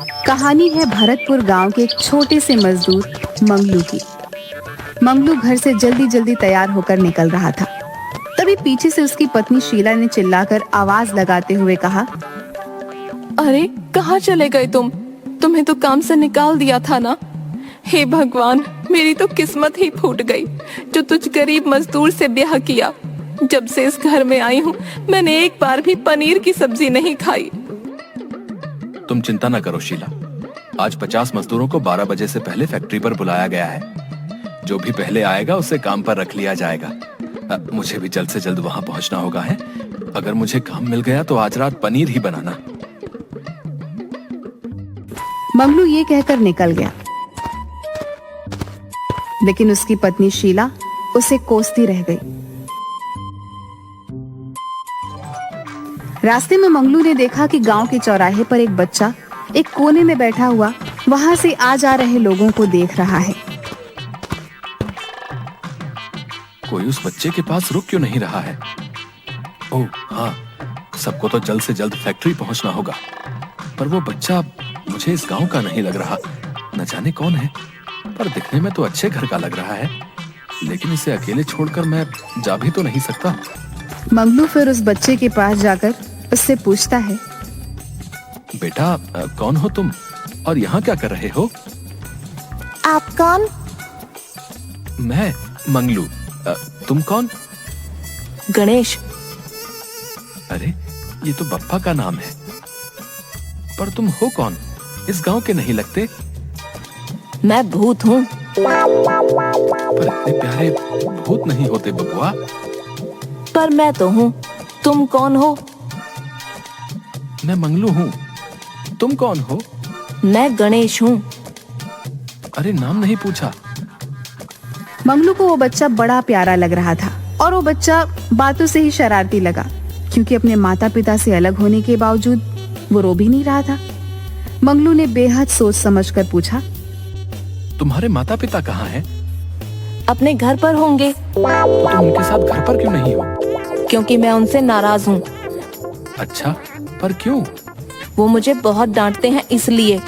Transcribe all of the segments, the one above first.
कहानी है भरतपुर गांव के एक छोटे से मजदूर मंगलू की। मंगलू घर से जल्दी जल्दी तैयार होकर निकल रहा था। तभी पीछे से उसकी पत्नी शीला ने चिल्लाकर आवाज लगाते हुए कहा, अरे कहाँ चले गए तुम? तुम्हें तो काम से निकाल दिया था ना। हे भगवान, मेरी तो किस्मत ही फूट गई जो तुझ गरीब मजदूर से ब्याह किया। जब से इस घर में आई हूँ मैंने एक बार भी पनीर की सब्जी नहीं खाई। तुम चिंता न करो शीला, आज 50 मजदूरों को 12 बजे से पहले फैक्ट्री पर बुलाया गया है। जो भी पहले आएगा उसे काम पर रख लिया जाएगा। मुझे भी जल्द से जल्द वहां पहुंचना होगा है। अगर मुझे काम मिल गया तो आज रात पनीर ही बनाना। मंगलू ये कहकर निकल गया, लेकिन उसकी पत्नी शीला उसे कोसती रह गई। रास्ते में मंगलू ने देखा कि गांव के चौराहे पर एक बच्चा एक कोने में बैठा हुआ वहां से आ जा रहे लोगों को देख रहा है। कोई उस बच्चे के पास रुक क्यों नहीं रहा है? ओह हाँ, सबको तो जल्द से जल्द फैक्ट्री पहुंचना होगा। पर वो बच्चा मुझे इस गांव का नहीं लग रहा। न जाने कौन है, पर दिखने में तो अच्छे घर का लग रहा है। लेकिन इसे अकेले छोड़कर मैं जा भी तो नहीं सकता। मंगलू फिर उस बच्चे के पास जाकर उससे पूछता है, बेटा कौन हो तुम और यहाँ क्या कर रहे हो? आप कौन? मैं मंगलू। तुम कौन? गणेश। अरे ये तो बप्पा का नाम है। पर तुम हो कौन? इस गांव के नहीं लगते। मैं भूत हूँ। पर इतने प्यारे भूत नहीं होते बबुआ। पर मैं तो हूँ। तुम कौन हो? मैं मंगलू हूँ। तुम कौन हो? मैं गणेश हूँ। अरे नाम नहीं पूछा। मंगलू को वो बच्चा बड़ा प्यारा लग रहा था और वो बच्चा बातों से ही शरारती लगा, क्योंकि अपने माता पिता से अलग होने के बावजूद वो रो भी नहीं रहा था। मंगलू ने बेहद सोच समझकर पूछा, तुम्हारे माता पिता कहाँ हैं? अपने घर पर होंगे। तो तुम उनके साथ घर पर क्यों नहीं हो? क्योंकि मैं उनसे नाराज हूँ। अच्छा, पर क्यों? वो मुझे बहुत डांटते हैं इसलिए।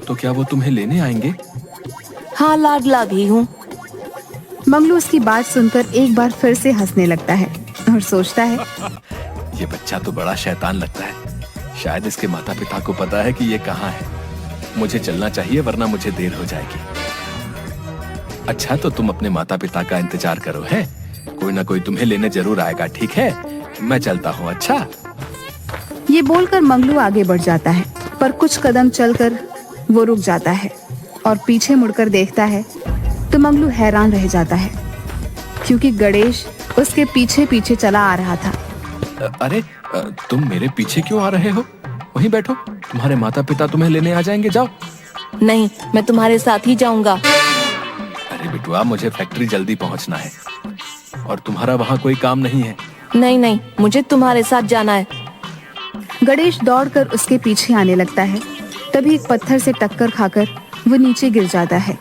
तो क्या वो तुम्हें लेने आएंगे? हाँ, लाडला भी हूँ। मंगलू उसकी बात सुनकर एक बार फिर से हंसने लगता है और सोचता है, ये बच्चा तो बड़ा शैतान लगता है। शायद इसके माता पिता को पता है कि ये कहाँ है। मुझे चलना चाहिए वरना मुझे देर हो जाएगी। अच्छा, तो तुम अपने माता पिता का इंतजार करो है। कोई ना कोई तुम्हें लेने जरूर आएगा, ठीक है? मैं चलता हूँ। अच्छा। ये बोलकर मंगलू आगे बढ़ जाता है, पर कुछ कदम चलकर वो रुक जाता है और पीछे मुड़कर देखता है तो मंगलू हैरान रह जाता है, क्योंकि गणेश उसके पीछे पीछे चला आ रहा था। अरे तुम मेरे पीछे क्यों आ रहे हो? वहीं बैठो, तुम्हारे माता पिता तुम्हें लेने आ जाएंगे। जाओ। नहीं, मैं तुम्हारे साथ ही जाऊंगा। अरे बिटुआ, मुझे फैक्ट्री जल्दी पहुंचना है और तुम्हारा वहाँ कोई काम नहीं है। नहीं नहीं, मुझे तुम्हारे साथ जाना है। गणेश दौड़कर उसके पीछे आने लगता है। तभी एक पत्थर से टक्कर खाकर वो नीचे गिर जाता है,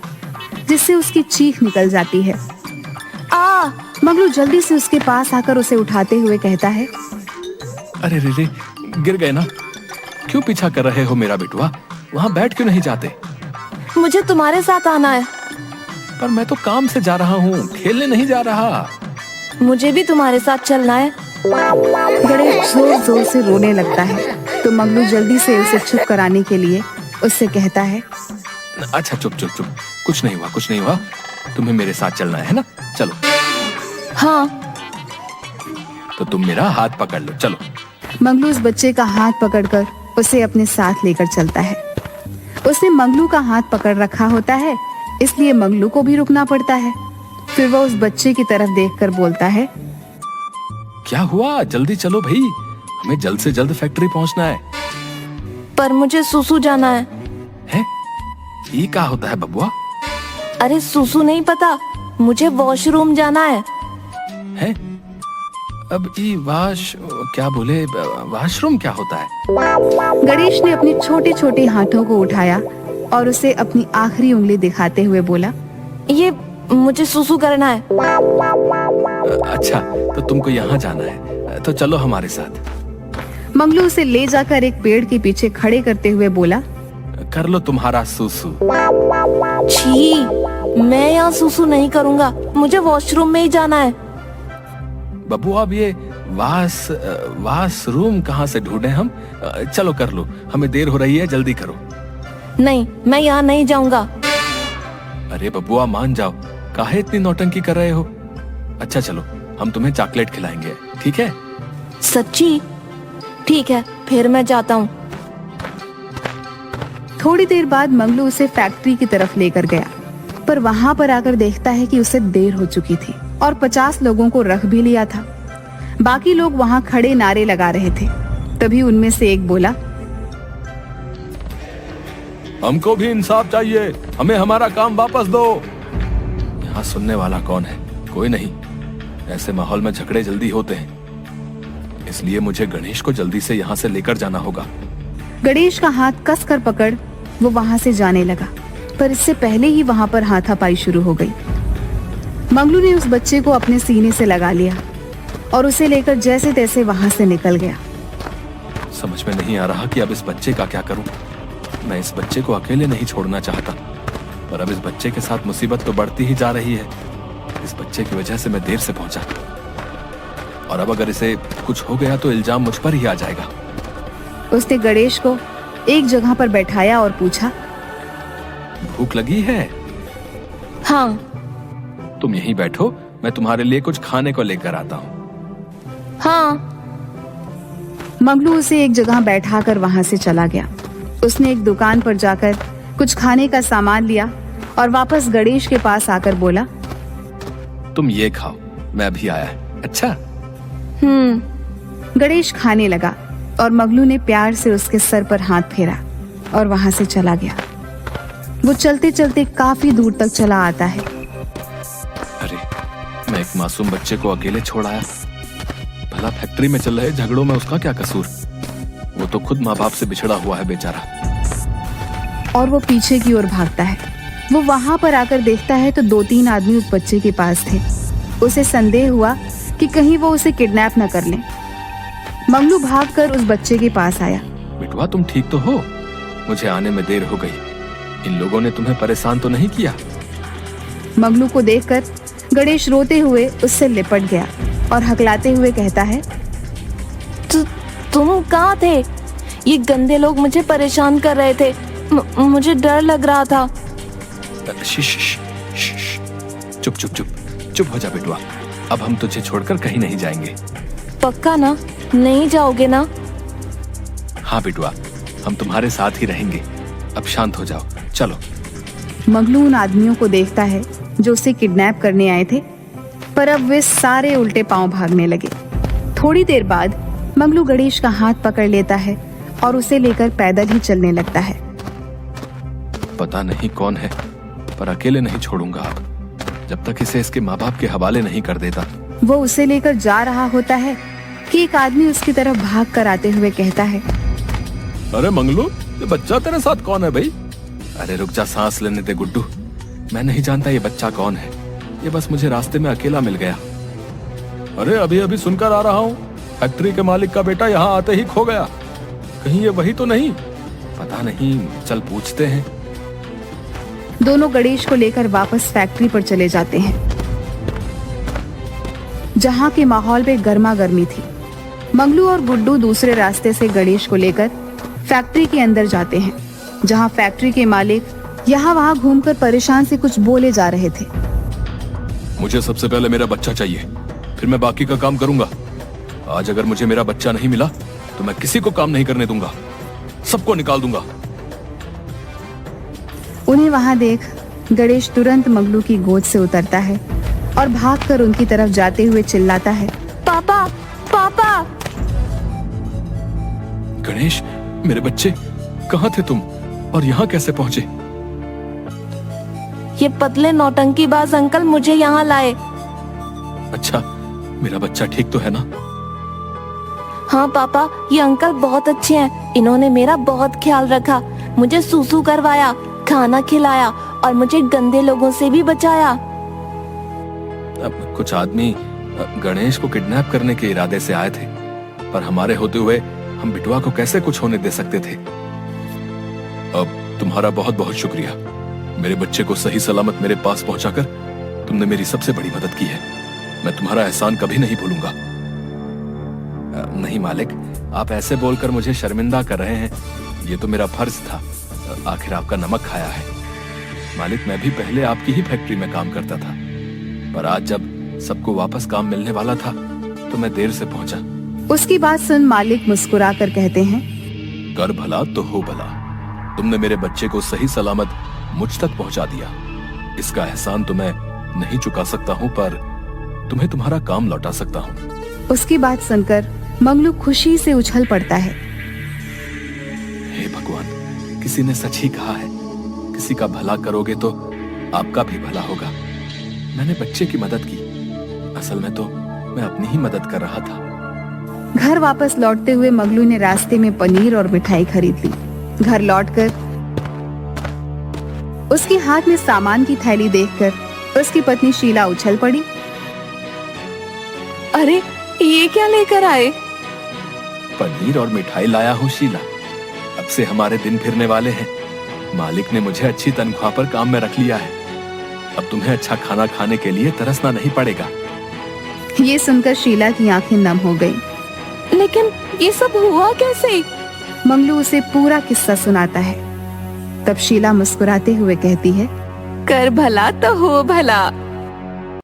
जिससे उसकी चीख निकल जाती है। आ! मंगलू जल्दी से उसके पास आकर उसे उठाते हुए कहता है, अरे रे, गिर गए ना। क्यों पीछा कर रहे हो मेरा बिटुआ? वहाँ बैठ क्यों नहीं जाते? मुझे तुम्हारे साथ आना है। पर मैं तो काम से जा रहा हूँ, खेलने नहीं जा रहा। मुझे भी तुम्हारे साथ चलना है। गणेश जोर जोर से रोने लगता है, तो मंगलू जल्दी से उसे चुप कराने के लिए उससे कहता है, अच्छा चुप चुप चुप, कुछ नहीं हुआ, कुछ नहीं हुआ। तुम्हें मेरे साथ चलना है ना? चलो। हाँ। तो तुम मेरा हाथ पकड़ लो, चलो। मंगलू उस बच्चे का हाथ पकड़कर उसे अपने साथ लेकर चलता है। उसने मंगलू का हाथ पकड़ रखा होता है, इसलिए मंगलू को भी रुकना पड़ता है। फिर वह उस बच्चे की तरफ देखकर बोलता है, क्या हुआ? जल्दी चलो भाई, हमें जल्द से जल्द फैक्ट्री पहुंचना है। पर मुझे सुसु जाना है। हैं? ये क्या होता है बबुआ? अरे सुसु नहीं पता, मुझे वॉशरूम जाना है। हैं? अब ये क्या बोले, वॉशरूम क्या होता है? गणेश ने अपने छोटे छोटे हाथों को उठाया और उसे अपनी आखिरी उंगली दिखाते हुए बोला, ये मुझे सुसु करना है। अच्छा, तो तुमको यहाँ जाना है, तो चलो हमारे साथ। मंगलू उसे ले जाकर एक पेड़ के पीछे खड़े करते हुए बोला, कर लो तुम्हारा सूसू। छी, मैं यहाँ सुसु नहीं करूँगा, मुझे वॉशरूम में ही जाना है। बब्बू अब ये वाशरूम कहाँ से ढूंढे हम? चलो कर लो, हमें देर हो रही है, जल्दी करो। नहीं, मैं यहाँ नहीं जाऊँगा। अरे बबुआ मान जाओ, काहे इतनी नौटंकी कर रहे हो? अच्छा चलो, हम तुम्हें चॉकलेट खिलाएंगे, ठीक है? सच्ची? ठीक है, फिर मैं जाता हूँ। थोड़ी देर बाद मंगलू उसे फैक्ट्री की तरफ लेकर गया, पर वहां पर आकर देखता है कि उसे देर हो चुकी थी और 50 लोगों को रख भी लिया था। बाकी लोग वहां खड़े नारे लगा रहे थे। तभी उनमें से एक बोला, हमको भी इंसाफ चाहिए, हमें हमारा काम वापस दो। यहाँ सुनने वाला कौन है? कोई नहीं। ऐसे माहौल में झगड़े जल्दी होते हैं, इसलिए मुझे गणेश को जल्दी से यहाँ से लेकर जाना होगा। गणेश का हाथ कस कर पकड़ वो वहां से जाने लगा, पर इससे पहले ही वहां पर हाथापाई शुरू हो गई। मंगलू ने उस बच्चे को अपने सीने से लगा लिया और उसे लेकर जैसे तैसे वहां से निकल गया। समझ में नहीं आ रहा कि अब इस बच्चे का क्या करूं। मैं इस बच्चे को अकेले नहीं छोड़ना चाहता, पर अब इस बच्चे के साथ मुसीबत तो बढ़ती ही जा रही है। इस बच्चे की वजह से मैं देर से पहुंचा, और अब अगर इसे कुछ हो गया तो इल्जाम मुझ पर ही आ जाएगा। उसने गणेश को एक जगह पर बैठाया और पूछा, भूख लगी है? हाँ। तुम यहीं बैठो, मैं तुम्हारे लिए कुछ खाने को लेकर आता हूँ। हाँ। मंगलू उसे एक जगह बैठाकर वहां से चला गया। उसने एक दुकान पर जाकर कुछ खाने का सामान लिया और वापस गणेश के पास आकर बोला, तुम ये खाओ, मैं अभी आया है। अच्छा। गणेश खाने लगा और मंगलू ने प्यार से उसके सर पर हाथ फेरा और वहां से चला गया। वो चलते चलते काफी दूर तक चला आता है। अरे, मैं एक मासूम बच्चे को अकेले छोड़ आया। भला फैक्ट्री में चल रहे झगड़ों में उसका क्या कसूर? वो तो खुद माँ बाप से बिछड़ा हुआ है बेचारा। और वो पीछे की ओर भागता है। वो वहां पर आकर देखता है तो 2-3 आदमी उस बच्चे के पास थे। उसे संदेह हुआ कि कहीं वो उसे किडनैप न कर लें। मंगलू भागकर उस बच्चे के पास आया। बेटवा, तुम ठीक तो हो? मुझे आने में देर हो गई। इन लोगों ने तुम्हें परेशान तो नहीं किया? मंगलू को देखकर गणेश रोते हुए उससे लिपट गया और हकलाते हुए कहता है, तुम कहाँ थे? ये गंदे लोग मुझे परेशान कर रहे थे। मुझे डर लग रहा था। चुप चुप चुप चुप हो जा बेटवा। अब हम तुझे छोड़कर कहीं नहीं जाएंगे। पक्का ना? नहीं जाओगे ना? हाँ बेटवा, हम तुम्हारे साथ ही रहेंगे। अब शांत हो जाओ, चलो। मंगलू उन आदमियों को देखता है जो उसे किडनैप करने आए थे, पर अब वे सारे उल्टे पांव भागने लगे। थोड़ी देर बाद मंगलू गणेश का हाथ पकड़ लेता है और उसे लेकर पैदल ही चलने लगता है। पता नहीं कौन है, पर अकेले नहीं छोड़ूंगा अब, जब तक इसे इसके माँ बाप के हवाले नहीं कर देता। वो उसे लेकर जा रहा होता है कि एक आदमी उसकी तरफ भाग कर आते हुए कहता है, अरे मंगलू, ये बच्चा तेरे साथ कौन है भाई? अरे रुक जा, सांस लेने दे गुड्डू। मैं नहीं जानता ये बच्चा कौन है, ये बस मुझे रास्ते में अकेला मिल गया। अरे अभी अभी सुनकर आ रहा हूँ, फैक्ट्री के मालिक का बेटा यहाँ आते ही खो गया। कहीं ये वही तो नहीं? पता नहीं, चल पूछते हैं। दोनों गणेश को लेकर वापस फैक्ट्री पर चले जाते हैं, जहाँ के माहौल में गर्मा गर्मी थी। मंगलू और गुड्डू दूसरे रास्ते से गणेश को लेकर फैक्ट्री के अंदर जाते हैं, जहाँ फैक्ट्री के मालिक यहाँ वहाँ घूमकर परेशान से कुछ बोले जा रहे थे। मुझे सबसे पहले मेरा बच्चा चाहिए, फिर मैं बाकी का काम करूंगा। आज अगर मुझे मेरा बच्चा नहीं मिला तो मैं किसी को काम नहीं करने दूंगा, सबको निकाल दूंगा। उन्हें वहां देख गणेश तुरंत मंगलू की गोद से उतरता है और भागकर उनकी तरफ जाते हुए चिल्लाता है, पापा, पापा। गणेश, मेरे बच्चे, कहाँ थे तुम और यहाँ कैसे पहुँचे? ये पतले नौटंकीबाज अंकल मुझे यहाँ लाए। अच्छा, मेरा बच्चा ठीक तो है ना? हाँ पापा, ये अंकल बहुत अच्छे हैं। इन्होंने मेरा बहुत ख्याल रखा, मुझे सूसू करवाया, खाना खिलाया और मुझे गंदे लोगों से भी बचाया। अब कुछ आदमी गणेश को किडनैप करने के इरादे से आए थे, पर हमारे होते हुए हम बिटवा को कैसे कुछ होने दे सकते थे? अब तुम्हारा बहुत बहुत शुक्रिया। मेरे बच्चे को सही सलामत मेरे पास पहुंचाकर तुमने मेरी सबसे बड़ी मदद की है। मैं तुम्हारा एहसान कभी नहीं भूलूंगा। नहीं मालिक, आप ऐसे बोलकर मुझे शर्मिंदा कर रहे हैं। ये तो मेरा फर्ज था। आखिर आपका नमक खाया है। मालिक, मैं भी पहले आपकी ही फैक्ट्री में काम करता था, पर आज जब सबको वापस काम मिलने वाला था तो मैं देर से पहुंचा। उसकी बात सुन मालिक मुस्कुराकर कहते हैं, कर भला तो हो भला। तुमने मेरे बच्चे को सही सलामत मुझ तक पहुंचा दिया। इसका एहसान तो मैं नहीं चुका सकता हूं, पर तुम्हें तुम्हारा काम लौटा सकता हूं। उसकी बात सुनकर मंगलू खुशी से उछल पड़ता है। हे भगवान, किसी ने सच ही कहा है, किसी का भला करोगे तो आपका भी भला होगा। मैंने बच्चे की मदद की, असल में तो मैं अपनी ही मदद कर रहा था। घर वापस लौटते हुए मंगलू ने रास्ते में पनीर और मिठाई खरीद ली। घर लौटकर उसके हाथ में सामान की थैली देखकर उसकी पत्नी शीला उछल पड़ी। अरे ये क्या लेकर आए? पनीर और मिठाई लाया हूँ शीला। अब से हमारे दिन फिरने वाले हैं। मालिक ने मुझे अच्छी तनख्वाह पर काम में रख लिया है। अब तुम्हें अच्छा खाना खाने के लिए तरसना नहीं पड़ेगा। ये सुनकर शीला की आंखें नम हो गईं। लेकिन ये सब हुआ कैसे? मंगलू उसे पूरा किस्सा सुनाता है। तब शीला मुस्कुराते हुए कहती है, कर भला तो हो भला।